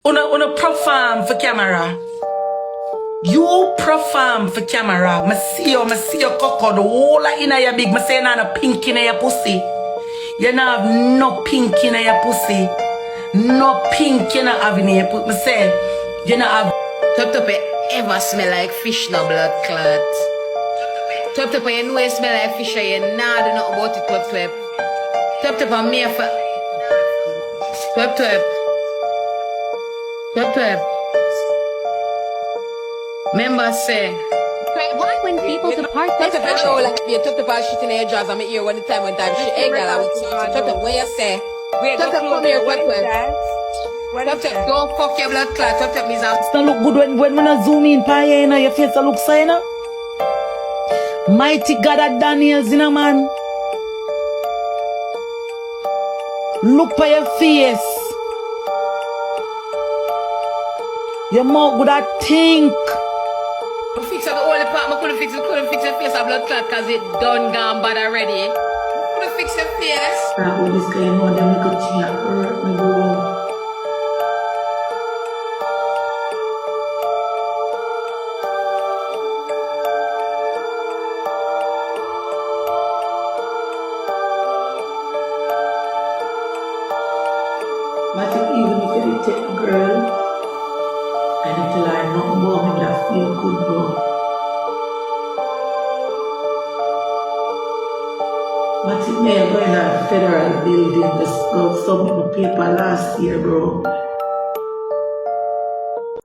Una perform for camera. You perform for camera. I see you coco the whole in your big. I say na pink in your pussy. You not have no pink in your pussy. No pink you not have in your pussy. I say you not have. Twep Twep ever smell like fish no blood clot. Twep Twep you know you smell like fish and you nah do nothing about it. Twep Twep. Twep Twep I'm here for. Twep Twep. Twep Twep. Remember say. Why when people depart this Twep Twep know like you Twep Twep shit in your jaws on my ear one time she ain't girl I would Twep Twep what you say? Twep Twep come here Twep Twep. Twep Twep don't fuck your blood clot. Twep Twep is out. It look good when I zoom in pa you know your face look so you know. Mighty God at Daniels in a man. Look pa your face. You're more good at think. Fix up the only part I couldn't fix your face of blood clot cause it done gone bad already. Couldn't fix your face. All this guy know them little thing that hurt me bro. Matic even if you take a girl and if you lie nothing more him that feel good bro. Matic may going to federal building, just go submit my paper last year, bro.